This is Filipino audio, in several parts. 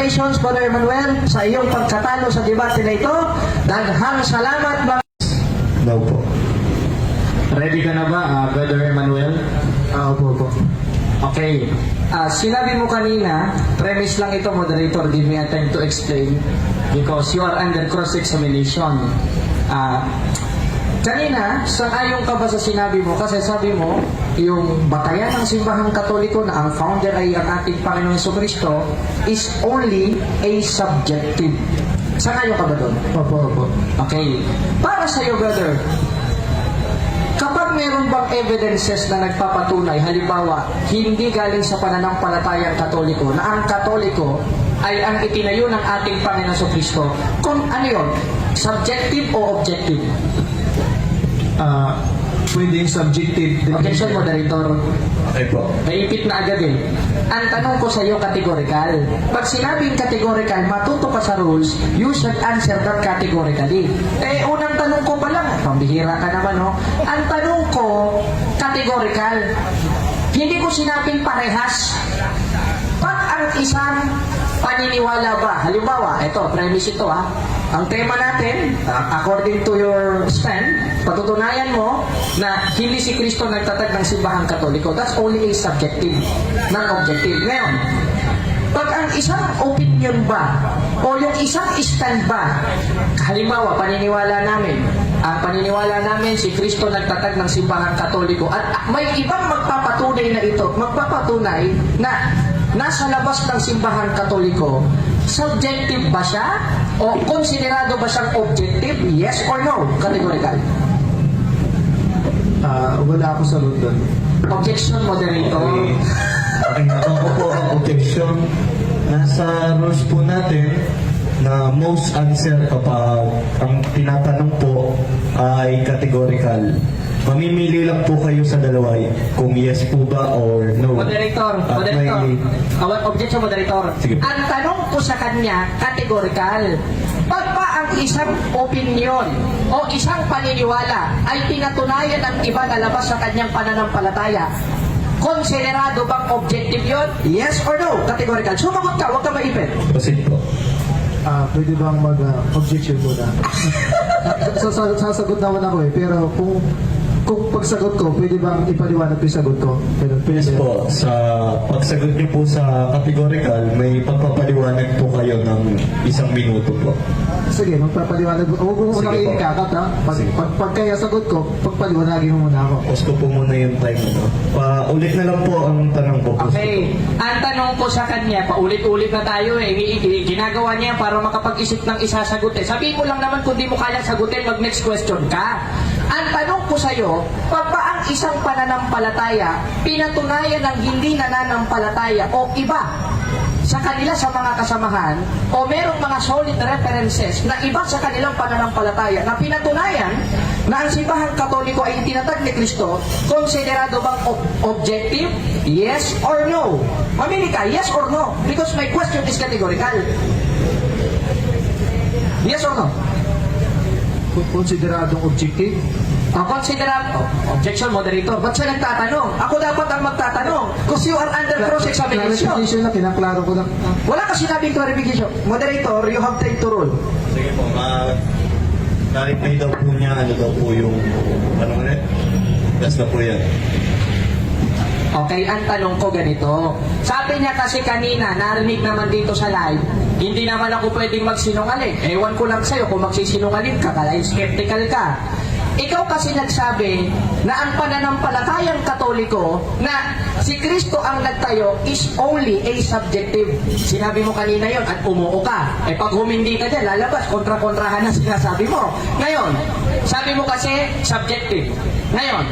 Congratulations, Brother Emmanuel, sa iyong pagkatalo sa debate na ito. Daghang salamat, mga... Daw po. Ready ka na ba, Brother Emmanuel? Opo. Okay. Sinabi mo kanina, premise lang ito, moderator, give me a time to explain because you are under cross-examination. Kanina, sang-ayon ka ba sa sinabi mo? Kasi sabi mo, yung batayan ng simbahang Katoliko na ang founder ay ang ating Panginoong Jesucristo is only a subjective. Sang-ayon ka ba doon? Opo. Okay. Para sa iyo, brother, kapag meron bang evidences na nagpapatunay, halimbawa, hindi galing sa pananampalatayang Katoliko, na ang Katoliko ay ang itinayo ng ating Panginoong Jesucristo, kung ano yun? Subjective o objective? Pwedeng subjective. Objection, moderator. Okay po. Naipit na agad eh. Ang tanong ko sa iyo, categorical. Pag sinabing categorical, matuto ka sa rules, you should answer that categorically. Unang tanong ko pa lang, pambihira ka naman, no? Ang tanong ko, categorical. Hindi ko sinabing parehas. Pag ang isang paniniwala ba, halimbawa, ito, premise ito ang tema natin, according to your stand, patutunayan mo na hindi si Kristo nagtatag ng simbahang Katoliko. That's only a subjective, non-objective. Ngayon, pag ang isang opinion ba, o yung isang stand ba, halimbawa, ang paniniwala namin si Kristo nagtatag ng simbahang Katoliko, at may ibang magpapatunay na nasa labas ng simbahang Katoliko, subjective ba siya? O konsiderado ba siyang objective? Yes or no? Categorical. Wala ako sagot doon. Objection, moderator. Okay, ako po ang objection. Nasa rules po natin na most answer kapag ang tinatanong po ay categorical. Mamimili lang po kayo sa dalawa kung yes po ba or no. Moderator. Objection, moderator. Sige. Ang tanong ko sa kanya, categorical. Pag ba ang isang opinion o isang paniniwala ay pinatunayan ng iba na labas sa kanyang pananampalataya, konsiderado bang objective yun? Yes or no? Categorical. Sumagot ka, huwag ka maipit. Proceed po. Pwede bang mag-objection muna? Sasagot naman ako pero kung pagsagot ko, pwede bang ipaliwanag ko yung sagot ko? Yes po, sa pagsagot niyo po sa categorical, may pagpapaliwanag po kayo ng 1 minuto po. Sige, magpapaliwanag. Huwag mo Sige muna po. ikakat ha. Sige. Pag kaya sagot ko, pagpaliwanagin mo muna ako. Pause ko po muna yung time mo. Ulit na lang po ang tanong ko. Okay. Ang tanong ko sa kanya, paulit-ulit na tayo ginagawa niya para makapag-isip ng isasagot Sabihin mo lang naman kung di mo kaya sagutin, mag-next question ka. Ang tanong ko sa'yo, pag ba ang isang pananampalataya pinatunayan ng hindi nananampalataya o iba sa kanila sa mga kasamahan o merong mga solid references na iba sa kanilang pananampalataya na pinatunayan na ang simbahang Katoliko ay itinatag ni Kristo, konsiderado bang objective? Yes or no? Mamili ka, yes or no? Because my question is categorical. Yes or no? Konsideradong objective? Objection, moderator. Ba't siya nagtatanong? Ako dapat ang magtatanong. Because you are under cross-examination. Clarification na, kinaklaro ko na. Wala ka sinabing clarification. Moderator, you have time to rule. Sige po, clarify daw po niya, ano daw po yung, ano ulit? That's na po yan. Okay, ang tanong ko ganito. Sabi niya kasi kanina, narinig naman dito sa live, hindi naman ako pwedeng magsinungaling. Ewan ko lang sa'yo kung magsisinungaling ka, kaya skeptical ka. Ikaw kasi nagsabi na ang pananampalatayang Katoliko na si Kristo ang nagtayo is only a subjective. Sinabi mo kanina yon at umuo ka. Pag humindi ka dyan, lalabas, kontra-kontrahan na sinasabi mo. Ngayon, sabi mo kasi subjective. Ngayon,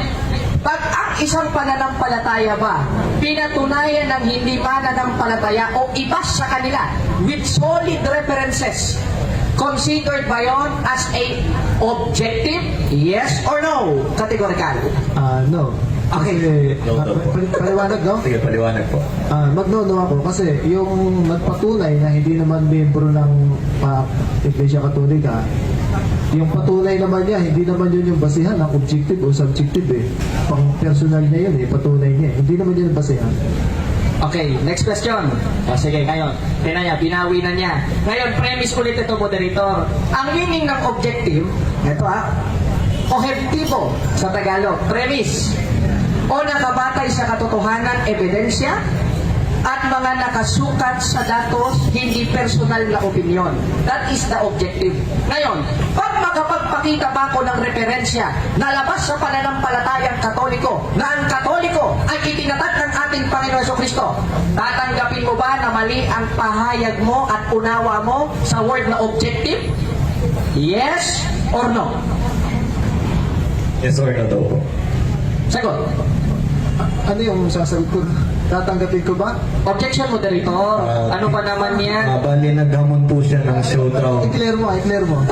pag ang isang pananampalataya ba pinatunayan ng hindi mananampalataya o iba sa kanila with solid references, considered ba yun as a objective? Yes or no? Categorical. No. Okay. Paliwanag, no? Sige, paliwanag po. Magno-no ako kasi yung nagpatunay na hindi naman membro ng Iglesia Katolika, yung patunay naman niya, hindi naman yun yung basihan ng objective o subjective Pang personal niya yun patunay niya. Hindi naman yun yung basihan. Okay, next question. O sige, ngayon. Tingnan niya, binawi na niya. Ngayon, premise ulit ito, moderator. Ang meaning ng objective, ito objektibo sa Tagalog. Premise. O nakabatay sa katotohanan, ebidensya, at mga nakasukat sa datos, hindi personal na opinion. That is the objective. Ngayon, pag makapagpakita ba ako ng referensya na labas sa pananampalatayang Katoliko, na ang Katoliko ay itinatag ng ating Panginoon Jesucristo, tatanggapin mo ba na mali ang pahayag mo at unawa mo sa word na objective? Yes or no? Yes or no daw po? Sagot. Ano yung sasagot ko? Tatanggapin ko ba? Objection, moderator. Ano pa naman yan? Bali, naghamon po siya ng showdown. I-clear mo, i-clear mo.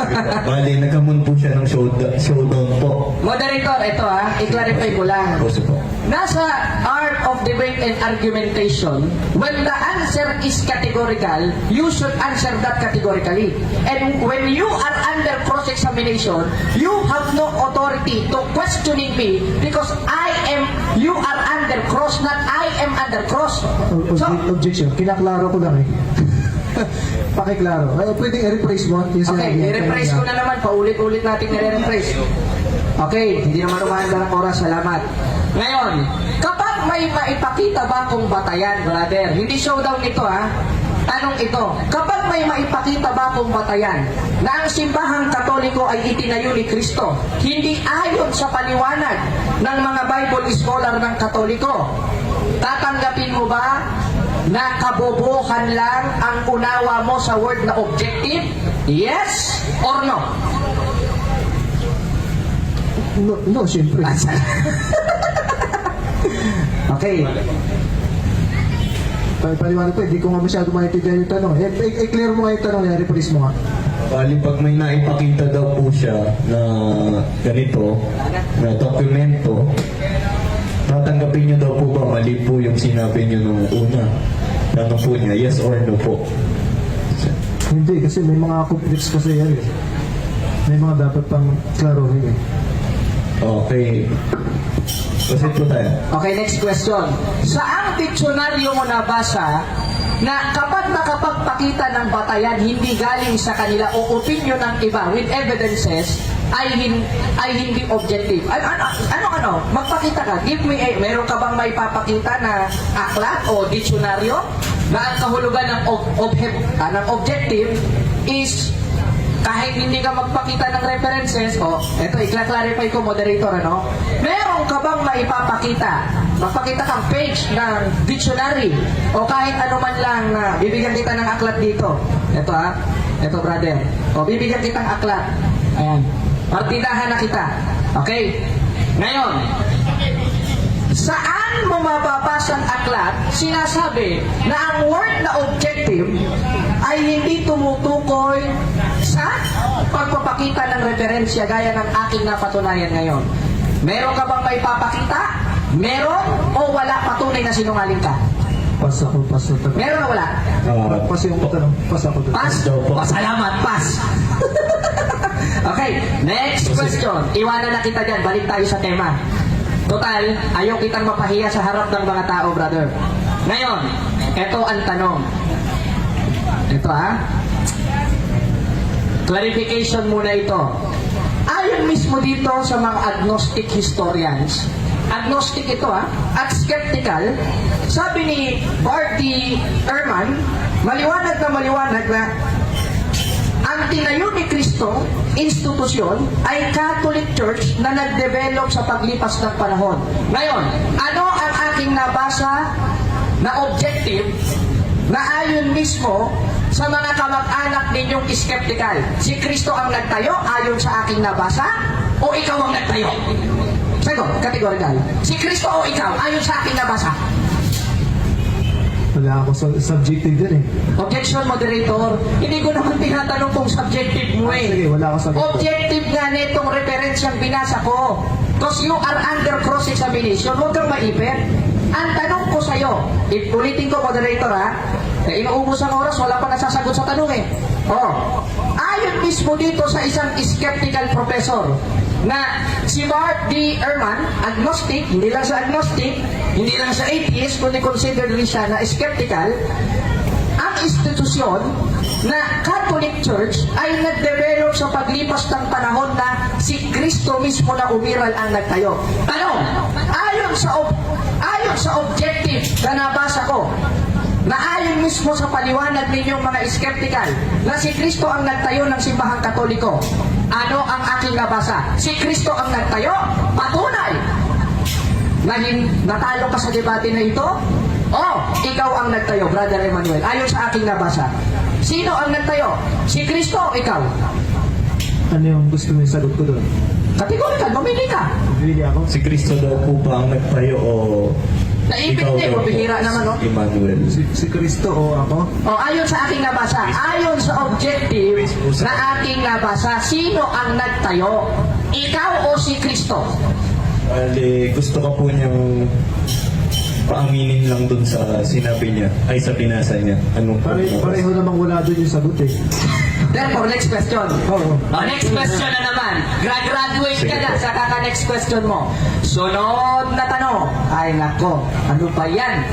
Bali, naghamon po siya ng showdown po. Moderator, ito i-clarify ko lang. Kasi po. Nasa art of debate and argumentation, when the answer is categorical, you should answer that categorically. And when you are under cross-examination, you have no authority to questioning me because you are under cross, not I am under cross. So, Objection. Kinaklaro ko lang eh. Pakiklaro. Ay, pwedeng i-rephrase mo. Yung okay, sinabi. i-rephrase ko na naman. Paulit-ulit natin i-rephrase. Okay, hindi naman umahanda ng oras. Salamat. Ngayon, kapag may maipakita ba akong batayan, brother, hindi showdown ito Tanong ito, kapag may maipakita ba akong batayan na ang simbahang Katoliko ay itinayo ni Kristo, hindi ayon sa paliwanag ng mga Bible scholar ng Katoliko, tatanggapin mo ba na kabobohan lang ang unawa mo sa word na objective? Yes or no? No, siyempre. Okay. Paliwanag ko, hindi ko nga masyado maintindihan yung tanong. I-clear mo nga yung tanong, i-rephrase mo nga. Bali, pag may naipakita daw po siya na ganito, na dokumento, tatanggapin niyo daw po ba mali po yung sinabi niyo nung una? Tanong po niya, yes or no po? Hindi, kasi may mga conflicts kasi yan eh. May mga dapat pang klarohin eh. Okay. Proceed po tayo. Okay, next question. Saang diksyonaryo mo nabasa na kapag nakapagpakita ng batayan hindi galing sa kanila o opinion ng iba with evidences ay hindi objective? Ano? Magpakita ka. Give me meron ka bang may papakita na aklat o diksyonaryo na ang kahulugan ng objective is kahit hindi ka magpakita ng references, eto, i-clarify ko, moderator, meron ka bang maipapakita? Magpakita kang page ng dictionary o kahit ano man lang na bibigyan kita ng aklat dito. Eto eto brother. Bibigyan kitang aklat. Ayan. Partidahan na kita. Okay? Ngayon, saan mo mababasang aklat sinasabi na ang word na objective ay hindi tumutukoy sa pagpapakita ng referensya gaya ng aking napatunayan ngayon? Meron ka bang maipapakita? Meron o wala patunay na sinungaling ka? Pas ako, pas na tanong. Meron o wala? Pas yung tanong. Pas ako. Pass? Salamat, pass. Okay, next question. Iwanan na kita dyan. Balik tayo sa tema. Total, ayaw kitang mapahiya sa harap ng mga tao, brother. Ngayon, ito ang tanong. Ito clarification muna ito. Ayon mismo dito sa mga agnostic historians, agnostic ito at skeptical, sabi ni Barty Ehrman, maliwanag na ang tinayo ni Kristo, institusyon, ay Catholic Church na nag-develop sa paglipas ng panahon. Ngayon, ano ang aking nabasa na objective na ayon mismo sa mga kamag-anak ninyong skeptical? Si Kristo ang nagtayo ayon sa aking nabasa o ikaw ang nagtayo? Sagot, categorical. Si Kristo o ikaw ayon sa aking nabasa? Wala ako subjective din eh. Objection, moderator. Hindi ko naman tinatanong kung subjective mo Sige, wala ako subjective. Objective nga nitong referensyang binasa ko. Because you are under cross-examination, huwag kang maipit. Ang tanong ko sa'yo, ulitin ko, moderator inuubos ang oras, wala pa nasasagot sa tanong ayon mismo dito sa isang skeptical professor, na si Bart D. Ehrman, agnostic, hindi lang siya agnostic, hindi lang siya atheist, kundi considered rin siya na skeptical, ang institusyon na Catholic Church ay nag-develop sa paglipas ng panahon na si Kristo mismo na umiral ang nagtayo. Tanong, ayon sa objective na nabasa ko, na ayon mismo sa paliwanag ninyong mga skeptical, na si Kristo ang nagtayo ng simbahang Katoliko, ano ang aking nabasa? Si Kristo ang nagtayo? Patunay! Natalo ka sa debate na ito? Ikaw ang nagtayo, Brother Emmanuel. Ayon sa aking nabasa. Sino ang nagtayo? Si Kristo o ikaw? Ano yung gusto mo yung sagot ko doon? Kategorikal, mamili ka. Hindi ako. Si Kristo daw po ba ang nagtayo o Naipit ikaw din, daw po? mabihira naman, no? Emmanuel. Si Kristo o ako? Ayon sa aking nabasa, ayon sa objective na aking nabasa, sino ang nagtayo? Ikaw o si Kristo? Bali, gusto ko po niyang paaminin lang dun sa sinabi niya, ay sa binasa niya. Anong Pareho namang wala doon yung sagot eh. Therefore, next question. Oo. Next question na naman. Graduate ka na sa kaka-next question mo. Sunod na tanong. Ay, nako. Ano ba yan?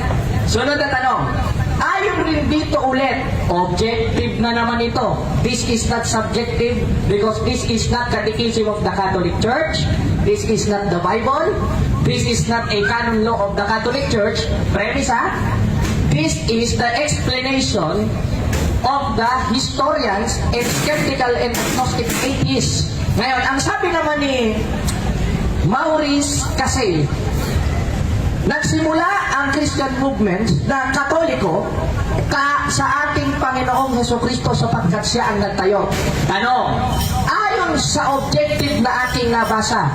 Sunod na tanong. Ayon rin dito ulit, objective na naman ito. This is not subjective because this is not Catechism of the Catholic Church. This is not the Bible. This is not a canon law of the Catholic Church. Premise, ha? This is the explanation of the historians and skeptical and agnostic atheists. Ngayon, ang sabi naman ni Maurice Cassel, nagsimula ang Christian movement na Katoliko sa ating Panginoong Hesukristo sapagkat siya ang nagtayo. Tanong, ayon sa objective na aking nabasa,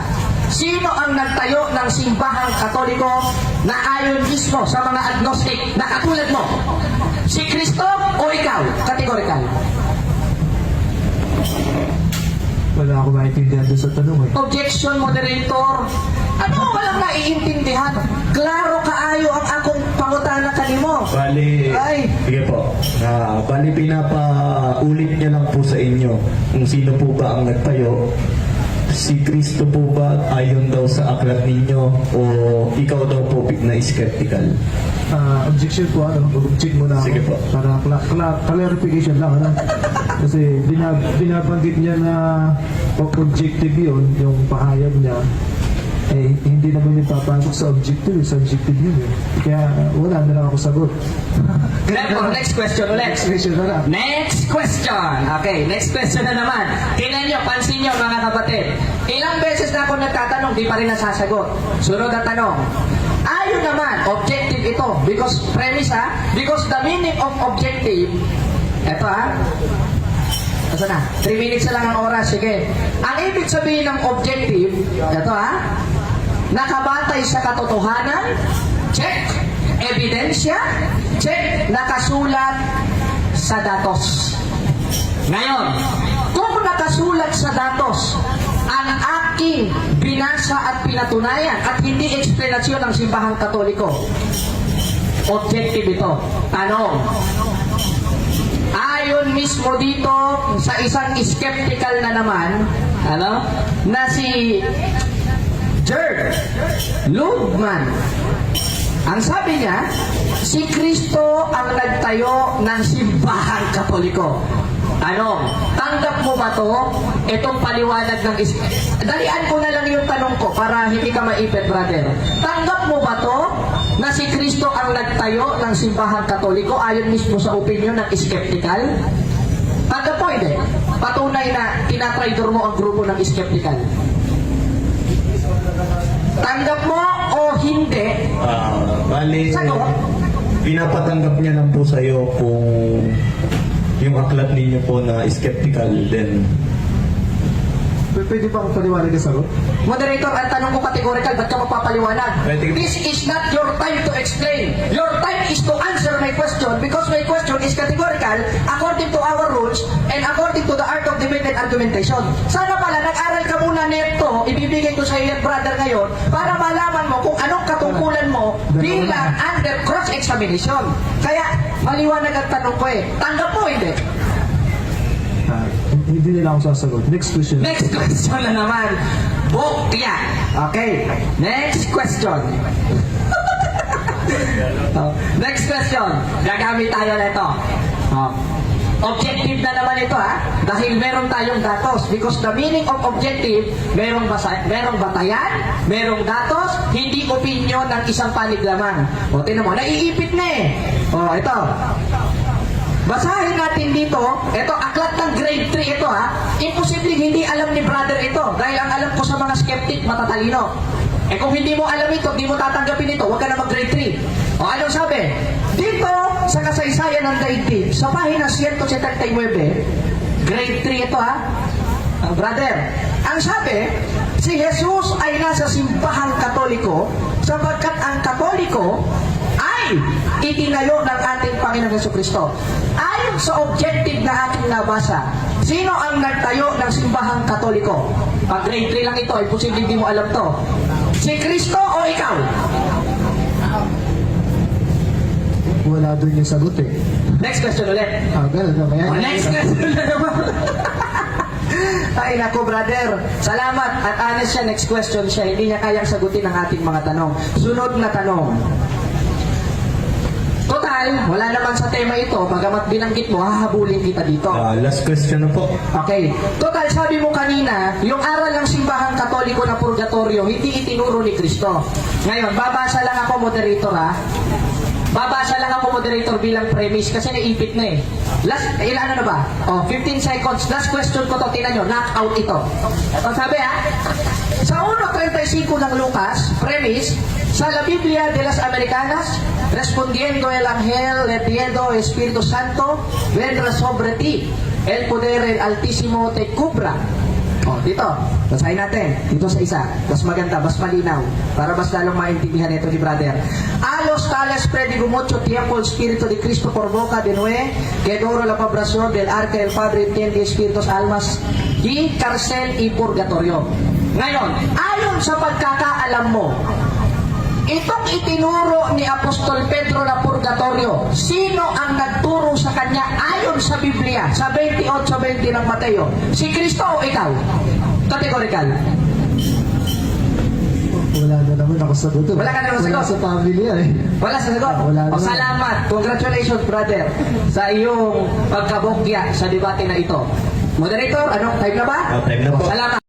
sino ang nagtayo ng simbahang Katoliko na ayon mismo sa mga agnostic na katulad mo? Si Kristo o ikaw? Categorical. Wala ako maintindihan doon sa tanong eh. Objection, moderator. Ano walang naiintindihan? Klaro kaayo ang akong pangutana kanimo. Bali, Ay. sige po. Bali, pinapaulit niya lang po sa inyo kung sino po ba ang nagtayo. Si Kristo po ba ayon daw sa aklat ninyo o ikaw daw po na skeptical? Objection po, object mo na ako. Sige po. Para clarification lang, ano? Kasi binabanggit niya na objective yun, yung pahayag niya, eh, hindi naman yung papasok sa objective, subjective yun eh. Kaya wala na lang ako sagot. Therefore, next question ulit. Next question na lang. Next question. Okay, next question na naman. Tingnan nyo, pansin nyo mga kapatid. Ilang beses na ako nagtatanong, di pa rin nasasagot. Sunod na tanong. Ayon naman, objective ito. Because, premise ha, because the meaning of objective, eto ha, asa na? 3 minutes na lang ang oras, sige. Ang ibig sabihin ng objective, eto ha, nakabatay sa katotohanan, check. Ebidensya, check. Nakasulat sa datos. Ngayon, kung nakasulat sa datos ang aking binasa at pinatunayan at hindi eksplanasyon ng simbahang Katoliko, objective ito. Tanong, ayon mismo dito sa isang skeptical na naman, na si Gerd Lubman, ang sabi niya, si Kristo ang nagtayo ng simbahang Katoliko. Tanong, tanggap mo ba to? Itong paliwanag ng dalian ko na lang yung tanong ko para hindi ka maipit, brother. Tanggap mo ba to na si Kristo ang nagtayo ng simbahang Katoliko ayon mismo sa opinion ng skeptical? Tanggap mo, hindi? Patunay na tinatraidor mo ang grupo ng skeptical. Tanggap mo o hindi? Bali, Sagot. pinapatanggap niya lang po sa'yo kung yung aklat ninyo po na skeptical din. Pwede ba akong paliwanag yung sagot? Moderator, ang tanong ko categorical, ba't ka magpapaliwanag? Pwede. This is not your time to explain. Your time is to answer my question because my question is categorical according to our rules and according to the art of debate and argumentation. Sana pala, nag-aral ka muna neto, ibibigay ko sa iyo, brother, ngayon, para malaman mo kung anong katungkulan mo bilang under cross-examination. Kaya, maliwanag ang tanong ko eh. Tanggap mo, hindi? Hindi nila ako sasagot. Next question. Next question na naman. bokya. Okay, next question. Next question. Gagamit tayo nito. Objective na naman ito dahil meron tayong datos. Because the meaning of objective, merong batayan, merong datos, hindi opinion ng isang panig lamang. O, tinan mo, naiipit na eh. O, ito. Basahin natin dito, ito, aklat ng grade 3 ito Imposibleng hindi alam ni brother ito dahil ang alam ko sa mga skeptic, matatalino. Kung hindi mo alam ito, hindi mo tatanggapin ito, huwag ka na mag-grade 3. O anong sabi? Dito, sa kasaysayan ng daigdig, sa pahina 179, grade 3 ito brother, ang sabi, si Jesus ay nasa simbahang Katoliko sapagkat ang Katoliko ay itinayo ng ating Panginoong Jesucristo. Ayon sa objective na aking nabasa, sino ang nagtayo ng simbahang Katoliko? Pag grade 3 lang ito, imposible hindi mo alam to. Si Kristo o ikaw? Wala doon yung sagot eh. Next question ulit. Ganun na kaya. Next question na naman. Ay nako brother, salamat at honest siya, next question siya, hindi niya kayang sagutin ang ating mga tanong. Sunod na tanong. Total, wala naman sa tema ito, bagamat binanggit mo, hahabulin kita dito. Last question na po. Okay. Total, sabi mo kanina, yung aral ng simbahang Katoliko na purgatorio, hindi itinuro ni Kristo. Ngayon, babasa lang ako, moderator Babasa lang ako, moderator, bilang premise kasi naipit na eh. Last, ilan na ba? 15 seconds. Last question ko to, tinan nyo, knockout ito. Ito sabi sa 1.35 ng Lucas, premise, sa la Biblia de las Americanas, respondiendo el ángel le pido Espíritu Santo, vendrá sobre ti, el poder el Altísimo te cubra. Dito, basahin natin. Dito sa isa. Mas maganda, mas malinaw. Para mas lalong maintindihan ito ni brother. A los tales predigo mucho tiempo el Espíritu de Cristo por boca de Noé, que doro la vibración del arca del Padre entiende espíritus, almas, y cárcel y purgatorio. Ngayon, ayon sa pagkakaalam mo, itong itinuro ni Apostol Pedro na purgatorio, sino ang nagturo sa kanya ayon sa Biblia, sa 28:20 ng Mateo? Si Kristo o ikaw? Categorical. Wala na naman ako sagot. Wala ka naman sagot? Wala sa family Wala sa sagot? Wala naman. Salamat. Congratulations, brother, sa iyong pagkabogya sa debate na ito. Moderator, anong time na ba? Time na po. Salamat.